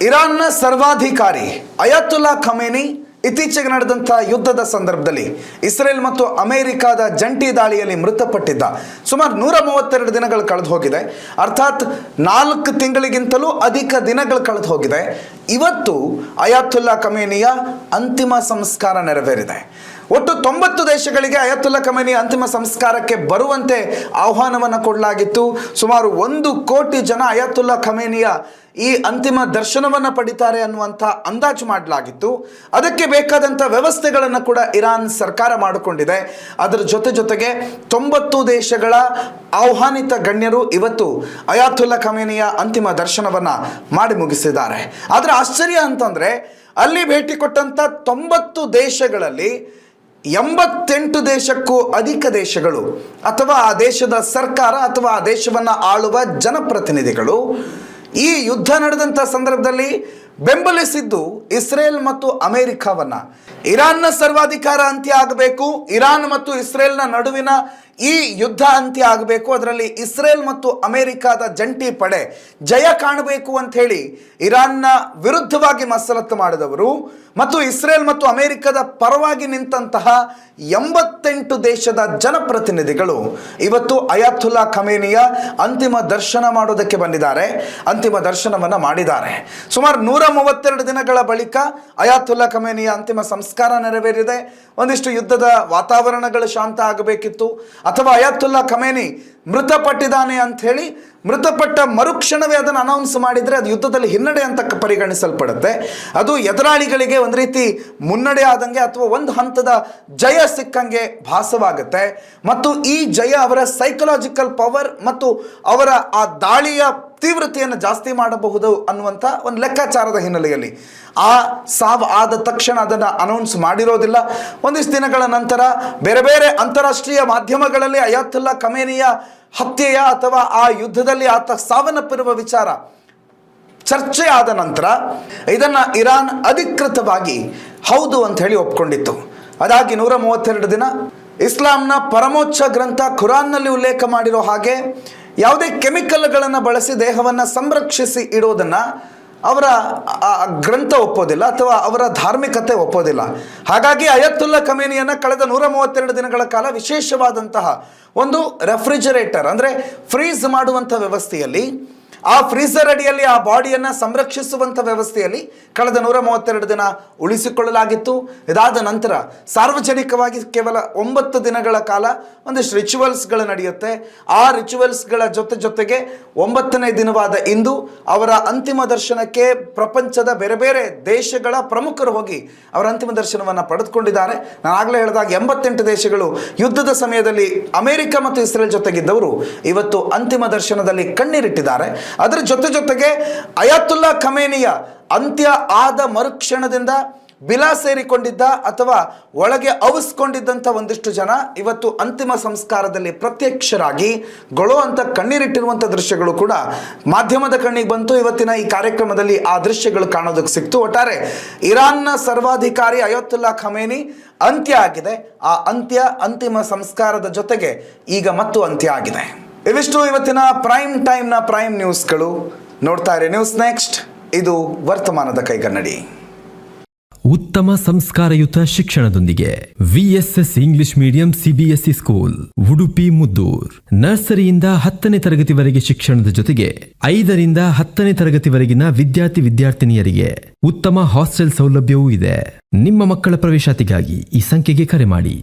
ಇರಾನ್ನ ಸರ್ವಾಧಿಕಾರಿ ಅಯಾತುಲ್ಲಾ ಖಮೇನಿ ಇತ್ತೀಚೆಗೆ ನಡೆದಂಥ ಯುದ್ಧದ ಸಂದರ್ಭದಲ್ಲಿ ಇಸ್ರೇಲ್ ಮತ್ತು ಅಮೆರಿಕಾದ ಜಂಟಿ ದಾಳಿಯಲ್ಲಿ ಮೃತಪಟ್ಟಿದ್ದ. ಸುಮಾರು 132 ದಿನಗಳು ಕಳೆದು ಹೋಗಿದೆ. ಅರ್ಥಾತ್ 4 ತಿಂಗಳಿಗಿಂತಲೂ ಅಧಿಕ ದಿನಗಳು ಕಳೆದು ಹೋಗಿದೆ. ಇವತ್ತು ಅಯಾತುಲ್ಲಾ ಖಮೇನಿಯ ಅಂತಿಮ ಸಂಸ್ಕಾರ ನೆರವೇರಿದೆ. ಒಟ್ಟು 90 ದೇಶಗಳಿಗೆ ಅಯಾತುಲ್ಲಾ ಖಮೇನಿ ಅಂತಿಮ ಸಂಸ್ಕಾರಕ್ಕೆ ಬರುವಂತೆ ಆಹ್ವಾನವನ್ನು ಕೊಡಲಾಗಿತ್ತು. ಸುಮಾರು 1 ಕೋಟಿ ಜನ ಅಯಾತುಲ್ಲಾ ಖಮೇನಿಯ ಈ ಅಂತಿಮ ದರ್ಶನವನ್ನು ಪಡಿತಾರೆ ಅನ್ನುವಂಥ ಅಂದಾಜು ಮಾಡಲಾಗಿತ್ತು. ಅದಕ್ಕೆ ಬೇಕಾದಂಥ ವ್ಯವಸ್ಥೆಗಳನ್ನು ಕೂಡ ಇರಾನ್ ಸರ್ಕಾರ ಮಾಡಿಕೊಂಡಿದೆ. ಅದರ ಜೊತೆಗೆ 90 ದೇಶಗಳ ಆಹ್ವಾನಿತ ಗಣ್ಯರು ಇವತ್ತು ಅಯಾತುಲ್ಲಾ ಖಮೇನಿಯ ಅಂತಿಮ ದರ್ಶನವನ್ನು ಮಾಡಿ ಮುಗಿಸಿದ್ದಾರೆ. ಆದರೆ ಆಶ್ಚರ್ಯ ಅಂತಂದರೆ ಅಲ್ಲಿ ಭೇಟಿ ಕೊಟ್ಟಂಥ 90 ದೇಶಗಳಲ್ಲಿ 88 ದೇಶಕ್ಕೂ ಅಧಿಕ ದೇಶಗಳು ಅಥವಾ ಆ ದೇಶದ ಸರ್ಕಾರ ಅಥವಾ ಆ ದೇಶವನ್ನು ಆಳುವ ಜನಪ್ರತಿನಿಧಿಗಳು ಈ ಯುದ್ಧ ನಡೆದಂಥ ಸಂದರ್ಭದಲ್ಲಿ ಬೆಂಬಲಿಸಿದ್ದು ಇಸ್ರೇಲ್ ಮತ್ತು ಅಮೆರಿಕವನ್ನ. ಇರಾನ್ನ ಸರ್ವಾಧಿಕಾರ ಅಂತ್ಯ ಆಗಬೇಕು, ಇರಾನ್ ಮತ್ತು ಇಸ್ರೇಲ್ನ ನಡುವಿನ ಈ ಯುದ್ಧ ಅಂತ್ಯ ಆಗಬೇಕು, ಅದರಲ್ಲಿ ಇಸ್ರೇಲ್ ಮತ್ತು ಅಮೆರಿಕಾದ ಜಂಟಿ ಪಡೆ ಜಯ ಕಾಣಬೇಕು ಅಂತ ಹೇಳಿ ಇರಾನ್ನ ವಿರುದ್ಧವಾಗಿ ಮಸಲತ್ತು ಮಾಡಿದವರು ಮತ್ತು ಇಸ್ರೇಲ್ ಮತ್ತು ಅಮೆರಿಕದ ಪರವಾಗಿ ನಿಂತಹ 88 ದೇಶದ ಜನಪ್ರತಿನಿಧಿಗಳು ಇವತ್ತು ಅಯಾತುಲ್ಲಾ ಖಮೇನಿಯ ಅಂತಿಮ ದರ್ಶನ ಮಾಡೋದಕ್ಕೆ ಬಂದಿದ್ದಾರೆ, ಅಂತಿಮ ದರ್ಶನವನ್ನು ಮಾಡಿದ್ದಾರೆ. ಸುಮಾರು 132 ದಿನಗಳ ಬಳಿಕ ಅಯಾತುಲ್ಲಾ ಖಮೇನಿಯ ಅಂತಿಮ ಸಂಸ್ಕಾರ ನೆರವೇರಿದೆ. ಒಂದಿಷ್ಟು ಯುದ್ಧದ ವಾತಾವರಣಗಳು ಶಾಂತ ಆಗಬೇಕಿತ್ತು, ಅಥವಾ ಅಯಾತುಲ್ಲಾ ಖಮೇನಿ ಮೃತಪಟ್ಟಿದ್ದಾನೆ ಅಂತ ಹೇಳಿ ಮೃತಪಟ್ಟ ಮರುಕ್ಷಣವೇ ಅದನ್ನು ಅನೌನ್ಸ್ ಮಾಡಿದರೆ ಅದು ಯುದ್ಧದಲ್ಲಿ ಹಿನ್ನಡೆ ಅಂತ ಪರಿಗಣಿಸಲ್ಪಡುತ್ತೆ. ಅದು ಎದುರಾಳಿಗಳಿಗೆ ಒಂದು ರೀತಿ ಮುನ್ನಡೆ ಆದಂಗೆ ಅಥವಾ ಒಂದು ಹಂತದ ಜಯ ಸಿಕ್ಕಂಗೆ ಭಾಸವಾಗುತ್ತೆ. ಮತ್ತು ಈ ಜಯ ಅವರ ಸೈಕಲಾಜಿಕಲ್ ಪವರ್ ಮತ್ತು ಅವರ ಆ ದಾಳಿಯ ತೀವ್ರತೆಯನ್ನು ಜಾಸ್ತಿ ಮಾಡಬಹುದು ಅನ್ನುವಂಥ ಒಂದು ಲೆಕ್ಕಾಚಾರದ ಹಿನ್ನೆಲೆಯಲ್ಲಿ ಆ ಸಾವು ಆದ ತಕ್ಷಣ ಅದನ್ನು ಅನೌನ್ಸ್ ಮಾಡಿರೋದಿಲ್ಲ. ಒಂದಿಷ್ಟು ದಿನಗಳ ನಂತರ ಬೇರೆ ಬೇರೆ ಅಂತಾರಾಷ್ಟ್ರೀಯ ಮಾಧ್ಯಮಗಳಲ್ಲಿ ಅಯಾತುಲ್ಲಾ ಖಮೇನಿಯ ಹತ್ಯೆಯ ಅಥವಾ ಆ ಯುದ್ಧದಲ್ಲಿ ಆತ ಸಾವನ್ನಪ್ಪಿರುವ ವಿಚಾರ ಚರ್ಚೆ ಆದ ನಂತರ ಇದನ್ನು ಇರಾನ್ ಅಧಿಕೃತವಾಗಿ ಹೌದು ಅಂತ ಹೇಳಿ ಒಪ್ಕೊಂಡಿತ್ತು. ಅದಾಗಿ 132 ದಿನ ಇಸ್ಲಾಂನ ಪರಮೋಚ್ಚ ಗ್ರಂಥ ಖುರಾನ್ನಲ್ಲಿ ಉಲ್ಲೇಖ ಮಾಡಿರೋ ಹಾಗೆ ಯಾವುದೇ ಕೆಮಿಕಲ್ಗಳನ್ನು ಬಳಸಿ ದೇಹವನ್ನು ಸಂರಕ್ಷಿಸಿ ಇಡೋದನ್ನು ಅವರ ಗ್ರಂಥ ಒಪ್ಪೋದಿಲ್ಲ ಅಥವಾ ಅವರ ಧಾರ್ಮಿಕತೆ ಒಪ್ಪೋದಿಲ್ಲ. ಹಾಗಾಗಿ ಅಯಾತುಲ್ಲಾ ಖಮೇನಿಯನ್ನು ಕಳೆದ 132 ದಿನಗಳ ಕಾಲ ವಿಶೇಷವಾದಂತಹ ಒಂದು ರೆಫ್ರಿಜರೇಟರ್ ಅಂದರೆ ಫ್ರೀಸ್ ಮಾಡುವಂಥ ವ್ಯವಸ್ಥೆಯಲ್ಲಿ, ಆ ಫ್ರೀಸರ್ ಅಡಿಯಲ್ಲಿ ಆ ಬಾಡಿಯನ್ನು ಸಂರಕ್ಷಿಸುವಂಥ ವ್ಯವಸ್ಥೆಯಲ್ಲಿ ಕಳೆದ 132 ದಿನ ಉಳಿಸಿಕೊಳ್ಳಲಾಗಿತ್ತು. ಇದಾದ ನಂತರ ಸಾರ್ವಜನಿಕವಾಗಿ ಕೇವಲ 9 ದಿನಗಳ ಕಾಲ ಒಂದಿಷ್ಟು ರಿಚುವಲ್ಸ್ಗಳು ನಡೆಯುತ್ತೆ. ಆ ರಿಚುವಲ್ಸ್ಗಳ ಜೊತೆಗೆ 9ನೇ ದಿನವಾದ ಇಂದು ಅವರ ಅಂತಿಮ ದರ್ಶನಕ್ಕೆ ಪ್ರಪಂಚದ ಬೇರೆ ಬೇರೆ ದೇಶಗಳ ಪ್ರಮುಖರು ಹೋಗಿ ಅವರ ಅಂತಿಮ ದರ್ಶನವನ್ನು ಪಡೆದುಕೊಂಡಿದ್ದಾರೆ. ನಾನು ಆಗಲೇ ಹೇಳಿದಾಗ 88 ದೇಶಗಳು ಯುದ್ಧದ ಸಮಯದಲ್ಲಿ ಅಮೆರಿಕ ಮತ್ತು ಇಸ್ರೇಲ್ ಜೊತೆಗಿದ್ದವರು ಇವತ್ತು ಅಂತಿಮ ದರ್ಶನದಲ್ಲಿ ಕಣ್ಣೀರಿಟ್ಟಿದ್ದಾರೆ. ಅದರ ಜೊತೆಗೆ ಅಯಾತುಲ್ಲಾ ಖಮೇನಿಯ ಅಂತ್ಯ ಆದ ಮರುಕ್ಷಣದಿಂದ ಬಿಲ ಸೇರಿಕೊಂಡಿದ್ದ ಅಥವಾ ಒಳಗೆ ಅವಿಸ್ಕೊಂಡಿದ್ದಂಥ ಒಂದಿಷ್ಟು ಜನ ಇವತ್ತು ಅಂತಿಮ ಸಂಸ್ಕಾರದಲ್ಲಿ ಪ್ರತ್ಯಕ್ಷರಾಗಿ ಗೊಳೋ ಅಂತ ಕಣ್ಣೀರಿಟ್ಟಿರುವಂಥ ದೃಶ್ಯಗಳು ಕೂಡ ಮಾಧ್ಯಮದ ಕಣ್ಣಿಗೆ ಬಂತು. ಇವತ್ತಿನ ಈ ಕಾರ್ಯಕ್ರಮದಲ್ಲಿ ಆ ದೃಶ್ಯಗಳು ಕಾಣೋದಕ್ಕೆ ಸಿಕ್ತು. ಒಟ್ಟಾರೆ ಇರಾನ್ನ ಸರ್ವಾಧಿಕಾರಿ ಅಯಾತುಲ್ಲಾ ಖಮೇನಿ ಅಂತ್ಯ ಆಗಿದೆ. ಆ ಅಂತಿಮ ಸಂಸ್ಕಾರದ ಜೊತೆಗೆ ಈಗ ಮತ್ತು ಅಂತ್ಯ ಆಗಿದೆ. ಇವಿಷ್ಟು ಇವತ್ತಿನ ಪ್ರೈಮ್ ಟೈಮ್ನ ಪ್ರೈಮ್ ನ್ಯೂಸ್ಗಳು. ನೋಡ್ತಾ ಇರಿ ನ್ಯೂಸ್ ನೆಕ್ಸ್ಟ್. ಇದು ವರ್ತಮಾನದ ಕೈಗನ್ನಡಿ. ಉತ್ತಮ ಸಂಸ್ಕಾರಯುತ ಶಿಕ್ಷಣದೊಂದಿಗೆ VSS English medium CBSE school Udupi Muddur. ನರ್ಸರಿಯಿಂದ 10ನೇ ತರಗತಿವರೆಗೆ ಶಿಕ್ಷಣದ ಜೊತೆಗೆ 5ರಿಂದ 10ನೇ ತರಗತಿವರೆಗಿನ ವಿದ್ಯಾರ್ಥಿನಿಯರಿಗೆ ಉತ್ತಮ ಹಾಸ್ಟೆಲ್ ಸೌಲಭ್ಯವೂ ಇದೆ. ನಿಮ್ಮ ಮಕ್ಕಳ ಪ್ರವೇಶಾತಿಗಾಗಿ ಈ ಸಂಖ್ಯೆಗೆ ಕರೆ ಮಾಡಿ.